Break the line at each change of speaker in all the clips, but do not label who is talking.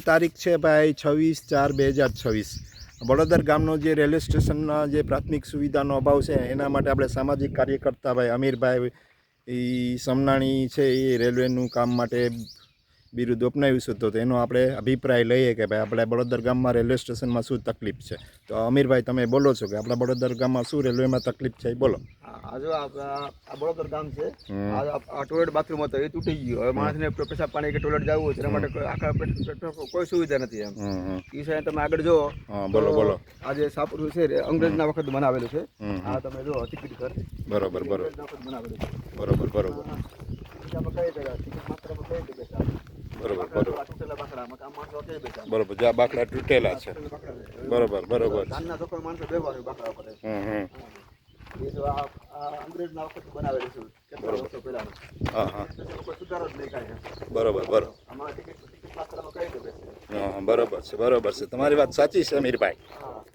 તારીખ છે ભાઈ 26/4/2026 બળોદર ગામનો જે રેલવે સ્ટેશનના જે પ્રાથમિક સુવિધાનો અભાવ છે એના માટે આપણે સામાજિક કાર્યકર્તા ભાઈ અમીરભાઈ સમનાણી છે એ રેલવેનું કામ માટે બિરુદ અપનાવ્યું છે. તો એનો આપણે અભિપ્રાય લઈએ કે ભાઈ આપણે બળોદર ગામમાં રેલવે સ્ટેશનમાં શું તકલીફ છે. તો અમીરભાઈ તમે બોલો છો કે આપણા બળોદર ગામમાં શું રેલવેમાં તકલીફ છે એ બોલો.
આ બળોદર ગામ છે. આ ટોયલેટ બાથરૂમ હતો એ તૂટી ગયો. હવે માણસને પેશાબ પાણી કે ટોયલેટ જવું હોય તેના માટે આખા કોઈ સુવિધા નથી એમ. એ સાહેબ તમે આગળ જો.
બોલો બોલો.
આ જે સાપુર છે અંગ્રેજના વખત બનાવેલું છે. આ તમે જો ટિકિટ ઘર
બરોબર બરોબર
બનાવેલું છે.
બરોબર બરોબર
બરોબર
બરોબર જ્યાં બાકડા તૂટેલા છે. બરોબર બરોબર
ધાનના ચોખ્ખા માણસો વ્યવહાર બાકડા ઉપર. એ જો આ અંગ્રેજના વખત બનાવેલું છે કેટલા વર્ષો પહેલા.
હા હા
કોઈ સુધારો જ નહીં કાંઈ.
બરોબર બરોબર.
આમાં ટિકિટ માત્રામાં કઈ દે.
હા બરોબર છે તમારી વાત સાચી છે અમીરભાઈ.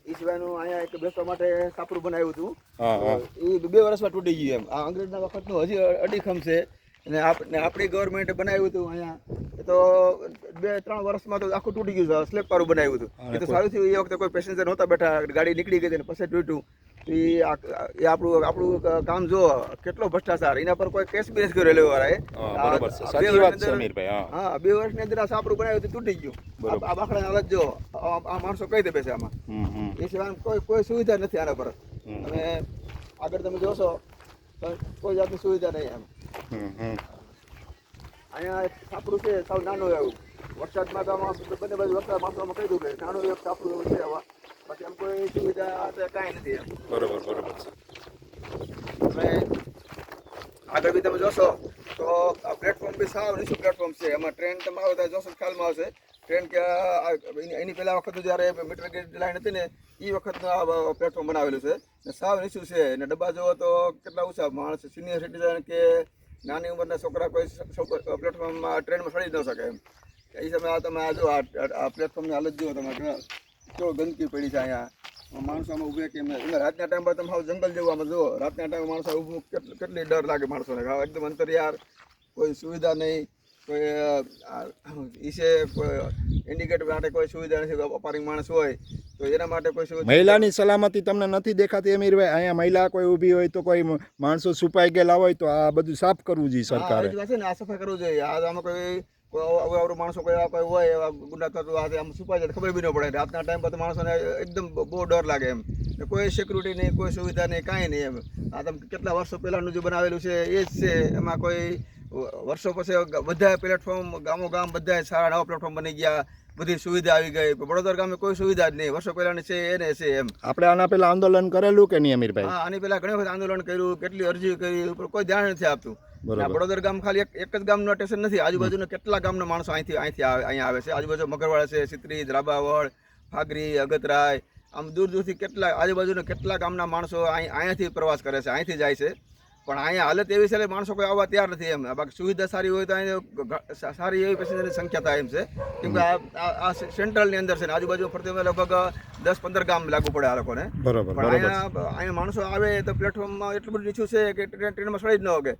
એ સિવાયનું અહીંયા એક બેસવા માટે સાપરું બનાવ્યું હતું.
હા
એ 2 વર્ષમાં તૂટી ગયું એમ. આ અંગ્રેજના વખતનું હજી અડીખમ છે અને આપણી ગવર્મેન્ટે બનાવ્યું હતું અહીંયા. એ તો 2-3 વર્ષમાં તો આખું તૂટી ગયું છે. સ્લેબ વાળું બનાવ્યું હતું. એ તો સારું થયું. એ વખતે કોઈ પેસેન્જર નહોતા બેઠા, ગાડી નીકળી ગઈ અને પછી તૂટ્યું. એ આપણું કામ જો કેટલો ભ્રષ્ટાચાર. એના પર કોઈ કેસ બી નથી કર્યો રેલવે વાળાએ. હા 2 વર્ષની અંદર આ સાપરું બનાવ્યું હતું, તૂટી ગયું. આ બાકડાની હાલત જો. આ માણસો કઈ દે બેસે આમાં. એ સિવાય કોઈ સુવિધા નથી આના પર. અને આગળ તમે જોશો કોઈ જાતની સુવિધા નહીં એમ. અહીંયા સાપરું છે સાવ નાનું એવું. વરસાદમાં તો આમાં બંને બાજુ વરસાદ માણસોમાં કહી દઉં કે નાનું એવું સાપરું એવું છે આવા. બાકી આમ કોઈ સુવિધા કાંઈ નથી એમ.
બરોબર બરોબર છે.
અને આગળ બી તમે જોશો તો આ પ્લેટફોર્મ બી સાવ નીચું પ્લેટફોર્મ છે. એમાં ટ્રેન તમે આવો ત્યારે જોશો ખ્યાલમાં આવશે. ટ્રેન કે એની પહેલા વખત જ્યારે મીટર ગેજ લાઈન હતી ને એ વખતનું આ પ્લેટફોર્મ બનાવેલું છે. ને સાવ નીચું છે. અને ડબ્બા જોવો તો કેટલા ઓછા માણસ, સિનિયર સિટીઝન કે નાની ઉંમરના છોકરા કોઈ પ્લેટફોર્મમાં ટ્રેનમાં ચડી ન શકે એમ. એ સમયે તમે આ જો આ પ્લેટફોર્મની હાલત જુઓ તમે કેવો ગંદકી પડી છે અહીંયા. માણસોમાં ઊભે કે રાતના ટાઈમ પર તમે જંગલ જેવું આમાં જુઓ. રાતના ટાઈમે માણસો ઊભું કેટલી ડર લાગે માણસોને. એકદમ અંતરિયાર, કોઈ સુવિધા નહીં, કોઈ ઈસે કોઈ ઇન્ડિકેટર માટે કોઈ સુવિધા નથી. અપારિંગ માણસ હોય તો એના માટે કોઈ સુવિધા.
મહિલાની સલામતી તમને નથી દેખાતી અમીરભાઈ? અહીંયા મહિલા કોઈ ઊભી હોય તો કોઈ માણસો છુપાઈ ગયેલા હોય તો આ બધું સાફ કરવું જોઈએ સરકારે.
આ સફાઈ કરવું જોઈએ. આમાં કોઈ અવરું માણસો કોઈ હોય એવા ગુંડા તત્વો આમ છુપાઈ જાય ખબર બી ન પડે. રાતના ટાઈમ પર તો માણસોને એકદમ બહુ ડર લાગે એમ. કોઈ સિક્યુરિટી નહીં, કોઈ સુવિધા નહીં, કાંઈ નહીં એમ. આ તમે કેટલા વર્ષો પહેલાંનું જે બનાવેલું છે એ જ છે. એમાં કોઈ વર્ષો પછી બધા પ્લેટફોર્મ ગામ બધા સારા નવા પ્લેટફોર્મ બની ગયા. બધી સુવિધા આવી ગઈ. બળોદર ગામે કોઈ સુવિધા જ નહીં. વર્ષો પહેલાની છે એને છે એમ.
આપણે આના પહેલા આંદોલન કરેલું કે નહીં અમીરભાઈ?
હા, આની પહેલા ઘણી વખત આંદોલન કર્યું, કેટલી અરજી કરી, કોઈ ધ્યાન નથી આપતું. બળોદર ગામ ખાલી એક જ ગામનું સ્ટેશન નથી. આજુબાજુના કેટલા ગામના માણસો અહીંયા આવે છે. આજુબાજુ મગરવાડા છે, સિત્રી, દ્રાબાવળ, ફાગરી, અગતરાય, આમ દૂર દૂરથી કેટલા આજુબાજુના કેટલા ગામના માણસો અહીંયાથી પ્રવાસ કરે છે, અહીંથી જાય છે. પણ અહીંયા હાલત એવી છે માણસો કોઈ આવવા તૈયાર નથી એમ. બાકી સુવિધા સારી હોય તો અહીંયા સારી એવી પેસેન્જરની સંખ્યા થાય એમ છે. કેમ કે આ સેન્ટ્રલની અંદર છે ને આજુબાજુ ફરતી લગભગ 10-15 ગામ લાગુ પડે આ લોકોને. પણ અહીંયા માણસો આવે તો પ્લેટફોર્મમાં એટલું બધું નીચું છે કે ટ્રેનમાં સડી જ ન હોગે.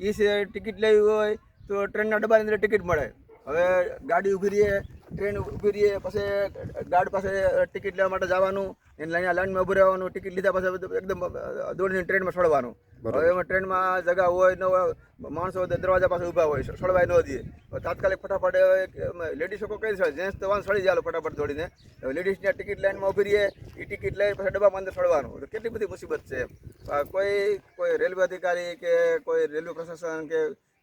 એ છે ટિકિટ લેવી હોય તો ટ્રેનના ડબ્બાની અંદર ટિકિટ મળે. હવે ગાડી ઊભી રહીએ, ટ્રેન ઊભી રહીએ, પછી ગાર્ડ પાસે ટિકિટ લેવા માટે જવાનું, એને લાઈનમાં ઊભું રહેવાનું, ટિકિટ લીધા પછી એકદમ દોડીને ટ્રેનમાં ચડવાનું. હવે એમાં ટ્રેનમાં જગા હોય ન હોય, માણસો દરવાજા પાસે ઊભા હોય, ચડવાય ન દે. તાત્કાલિક ફટાફટ લેડીઝ લોકો કઈ છે, જેન્ટ્સ તો વાંધો ચડી જાય ફટાફટ દોડીને. લેડીઝની ટિકિટ લાઈનમાં ઊભી રહીએ, એ ટિકિટ લઈ પછી ડબ્બામાં અંદર ચડવાનું. તો કેટલી બધી મુસીબત છે. કોઈ રેલવે અધિકારી કે કોઈ રેલવે પ્રશાસન કે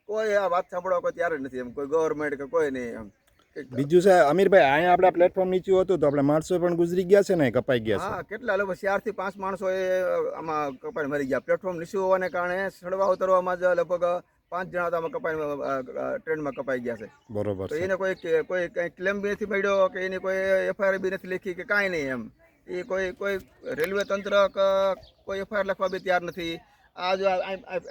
કોઈ આ વાત સાંભળવા કોઈ તૈયાર જ નથી એમ. કોઈ ગવર્મેન્ટ કે કોઈ નહીં એમ.
બીજું છે અમીરભાઈ, અહીંયા આપણા પ્લેટફોર્મ નીચું હતું તો આપણે માણસો પણ ગુજરી ગયા છે ને, કપાઈ ગયા છે.
હા, કેટલા લોકો 4 થી 5 માણસો એ આમાં કપાઈને મરી ગયા. પ્લેટફોર્મ નીચું હોવાને કારણે ચડવા ઉતરવામાં જ લગભગ 5 જણા આમાં કપાઈને ટ્રેનમાં કપાઈ ગયા છે.
બરોબર. તો
એને કોઈ કઈ ક્લેમ બી નથી મળ્યો કે એની કોઈ એફઆઈઆર બી નથી લખી કે કાંઈ નહીં એમ. એ કોઈ રેલવે તંત્ર કોઈ એફઆઈઆર લખવા બી તૈયાર નથી. આ જો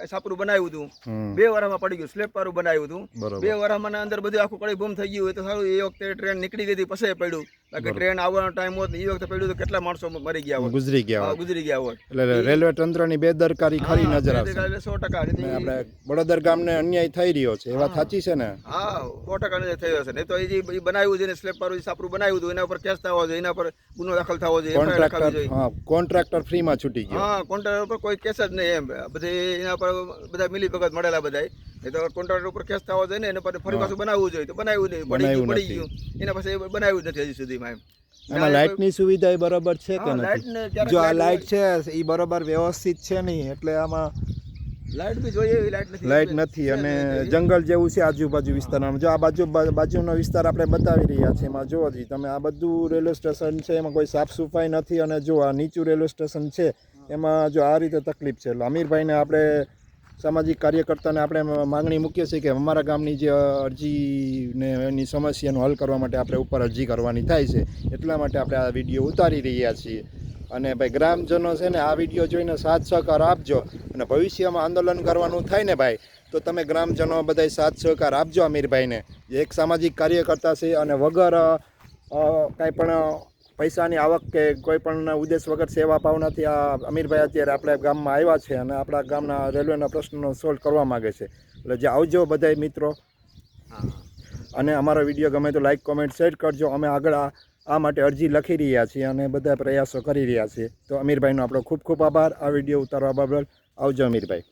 સાપરું બનાવ્યું હતું 2 વર્ષમાં પડી ગયું. સ્લેબ વાળું બનાવ્યું હતું 2 વર્ષમાં અંદર બધું આખું કડી બૂમ થઈ ગયું હોય તો સારું. એ વખતે ટ્રેન નીકળી ગઈ હતી પછી પડ્યું. બાકી ટ્રેન આવવાનો ટાઈમ હોત ને એ વખતે પડ્યું તો કેટલા માણસો મરી ગયા હોત,
ગુજરી ગયા
હા,
હોત.
ગુજરી ગયા હોત.
એટલે રેલવે તંત્રની બેદરકારી ખરી નજર આવશે.
100%.
અને આપણે બળોદર ગામને અન્યાય થઈ રહ્યો છે, એ વાત સાચી છે ને?
હા, 100% થયો હશે. નહીં તો એ બનાવ્યું છે ને સ્લેબ પર સાપરું બનાવ્યું હતું, એના ઉપર કેસ થવો જોઈએ, એના પર ગુનો દાખલ થવો જોઈએ, FIR લખાવવી
કોન્ટ્રાક્ટર,
જોઈએ.
હા, કોન્ટ્રાક્ટર ફ્રીમાં છૂટી ગયો.
હા, કોન્ટ્રાક્ટર ઉપર કોઈ કેસ જ નહીં એમ. બધી એના પર બધા મિલી ભગત મળેલા બધા. નહીં તો કોન્ટ્રાક્ટર ઉપર કેસ થવો જોઈએ ને એના પર ફરી પાછું બનાવવું જોઈએ, તો બનાવ્યું નહીં, પડી ગયું. એના પછી બનાવ્યું જ નથી હજી સુધીમાં એમ.
એમાં લાઇટની સુવિધા એ બરોબર છે કે
હા,
નથી?
લાઇટને ક્યારેક
જો આ
લાઇટ
લાઇટ છે એ બરોબર વ્યવસ્થિત છે નહીં, એટલે આમાં
લાઇટ બી જોઈએ એવી લાઇટ નથી.
લાઇટ નથી અને જંગલ જેવું છે આજુબાજુ વિસ્તારમાં. જો આ બાજુનો વિસ્તાર આપણે બતાવી રહ્યા છીએ, એમાં જુઓ જી તમે, આ બધું રેલવે સ્ટેશન છે, એમાં કોઈ સાફ સફાઈ નથી. અને જો આ નીચું રેલવે સ્ટેશન છે, એમાં જો આ રીતે તકલીફ છે. એટલે અમીરભાઈને આપણે સામાજિક કાર્યકર્તાને આપણે માગણી મૂકીએ છીએ કે અમારા ગામની જે અરજીને એની સમસ્યાનું હલ કરવા માટે આપણે ઉપર અરજી કરવાની થાય છે. એટલા માટે આપણે આ વિડીયો ઉતારી રહ્યા છીએ. અને ભાઈ ગ્રામજનો છે ને, આ વિડીયો જોઈને સાથ સહકાર આપજો. અને ભવિષ્યમાં આંદોલન કરવાનું થાય ને ભાઈ, તો તમે ગ્રામજનો બધાય સાથ સહકાર આપજો અમીરભાઈને. જે એક સામાજિક કાર્યકર્તા છે અને વગર કાંઈ પણ પૈસાની આવક કે કોઈ પણ ઉદ્દેશ વગર સેવા ભાવનાથી આ અમીરભાઈ અત્યારે આપણા ગામમાં આવ્યા છે અને આપણા ગામના રેલવેના પ્રશ્નનો સોલ્વ કરવા માગે છે. એટલે જે આવજો બધાય મિત્રો. અને અમારો વિડીયો ગમે તો લાઈક, કોમેન્ટ, શેર કરજો. અમે આગળ આ માટે અરજી લખી રહ્યા છીએ અને બધા પ્રયાસો કરી રહ્યા છીએ. તો અમીરભાઈનો આપણો ખૂબ ખૂબ આભાર આ વિડીયો ઉતારવા બદલ. આવજો અમીરભાઈ.